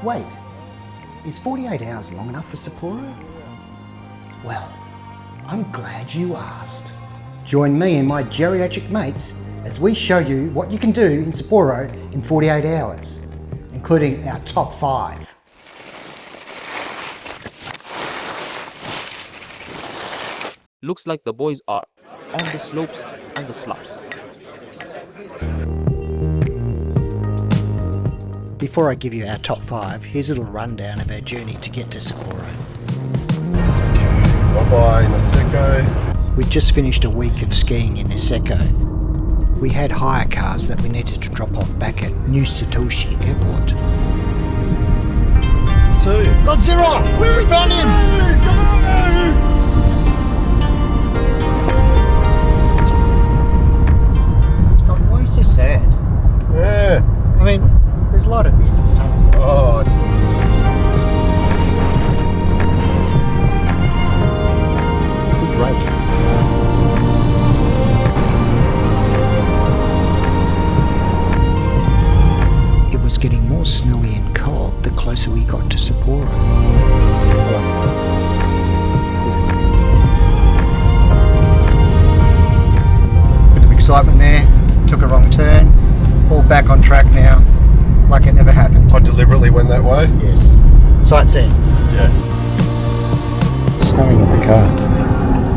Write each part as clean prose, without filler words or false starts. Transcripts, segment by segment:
Wait, is 48 hours long enough for Sapporo? Well, I'm glad you asked. Join me and my geriatric mates as we show you what you can do in Sapporo in 48 hours, including our top 5. Looks like the boys are on the slopes and the slopes. Before I give you our top 5, here's a little rundown of our journey to get to Sapporo. Bye-bye, Niseko. We'd just finished a week of skiing in Niseko. We had hire cars that we needed to drop off back at New Satoshi Airport. Godzilla! We found him! Scott, why are you so sad? Yeah. I mean, there's light at the end of the tunnel. Oh. Good break. It was getting more snowy and cold the closer we got to Sapporo. Bit of excitement there, took a wrong turn, all back on track now, like it never happened. I deliberately went that way? Yes. Sightseeing. Yes. Snowing in the car.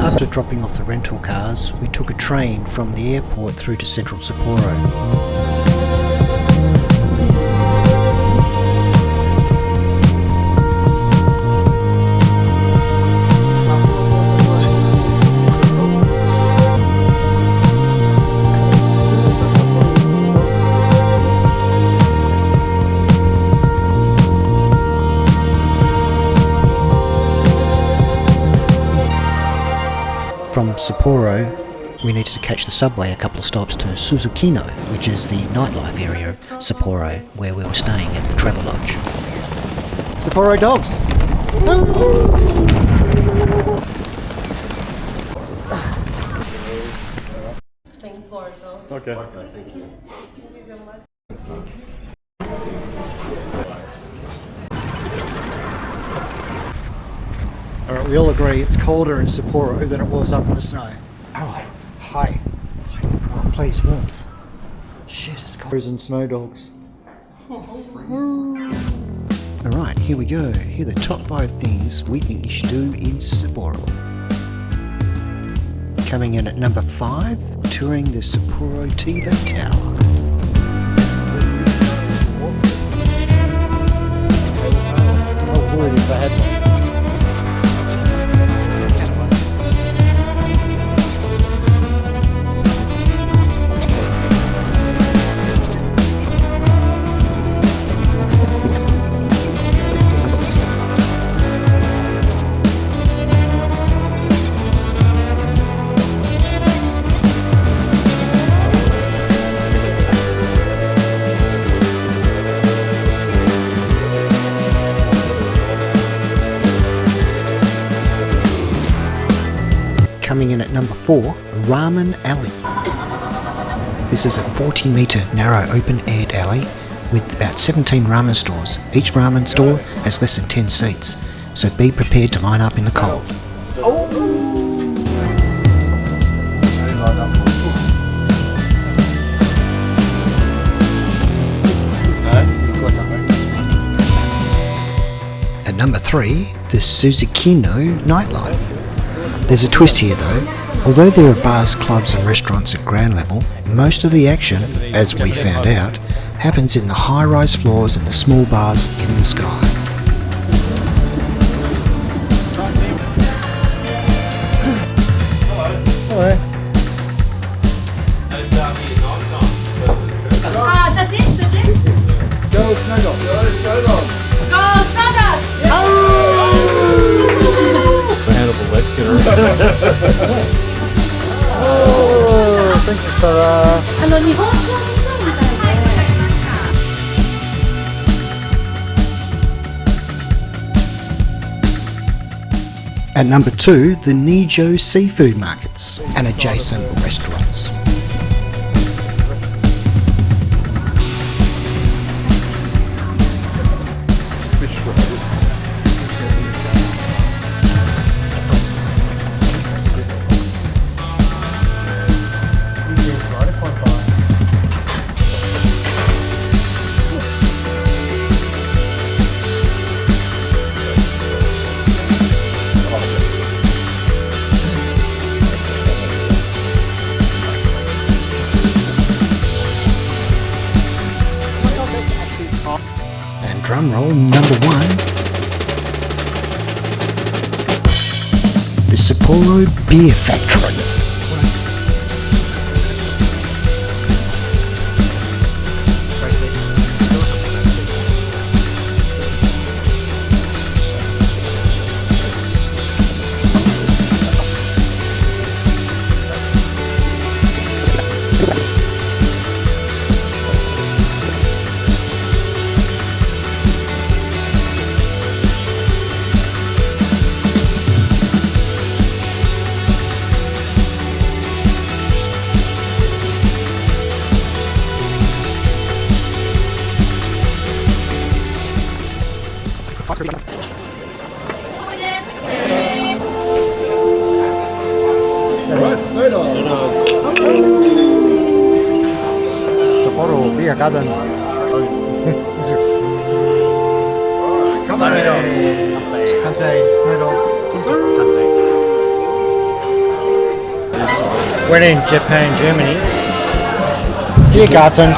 After dropping off the rental cars, we took a train from the airport through to central Sapporo. From Sapporo, we needed to catch the subway a couple of stops to Susikino, which is the nightlife area of Sapporo, where we were staying at the Travelodge. Sapporo dogs. Okay, thank you. Alright, we all agree it's colder in Sapporo than it was up in the snow. Oh, hi. Oh, please, warmth. Shit, it's cold. And snow dogs. Alright, here we go. Here are the top 5 things we think you should do in Sapporo. Coming in at number 5, touring the Sapporo TV Tower. Oh, worried if I had one. Coming in at number 4, Ramen Alley. This is a 40-metre narrow open-aired alley with about 17 ramen stores. Each ramen store has less than 10 seats, so be prepared to line up in the cold. At number 3, the Susikino Nightlife. There's a twist here though. Although there are bars, clubs and restaurants at ground level, most of the action, as we found out, happens in the high-rise floors and the small bars in the sky. Hello. Go snow dog. Oh, thank you, Sarah. 日本酒を飲んだみたいで。 At number 2, the Nijo Seafood markets and adjacent restaurants. And drum roll number 1. The Sapporo Beer Factory. Right, Snowdog. Sapporo Beer Garden. Kante, snow dogs. We're in Japan, Germany. Dear Garten.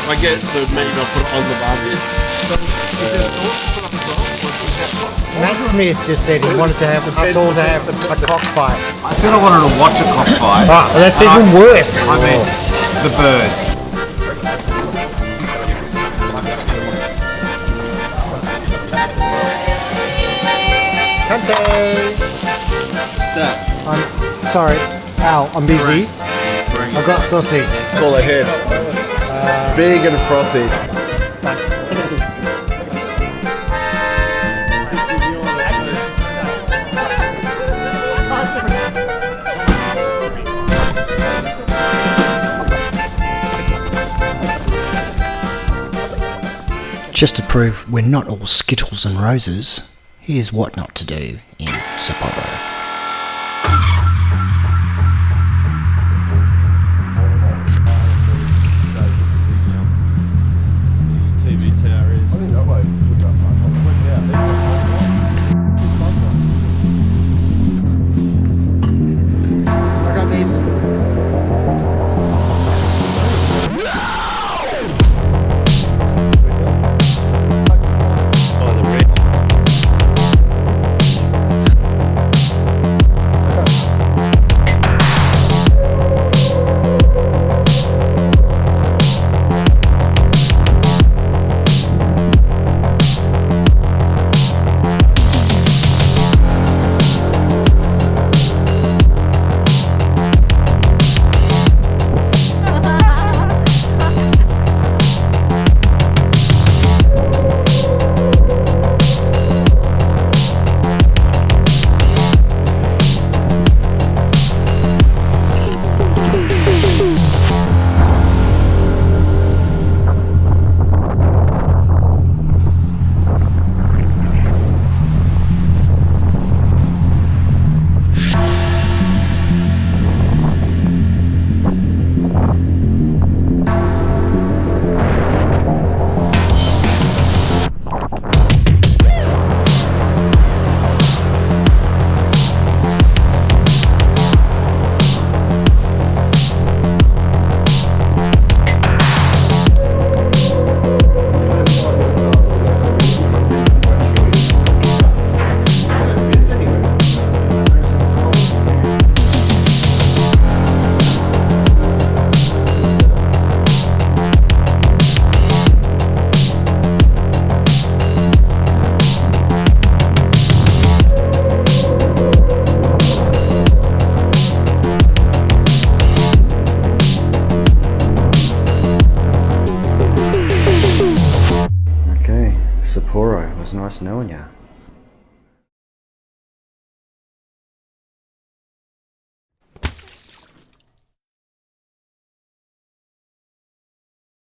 I get the meat, I'll put it on the barbie. Matt Smith just said he wanted to have us all to have a cockfight. I said I wanted to watch a cockfight. Ah, that's even worse. I mean, the bird. Kante. I'm sorry, Al, I'm busy. I've got sausage. Call ahead. Big and frothy. Just to prove we're not all Skittles and Roses, here's what not to do in Sapporo. TV tower is. I got this. Sapporo, it was nice knowing you.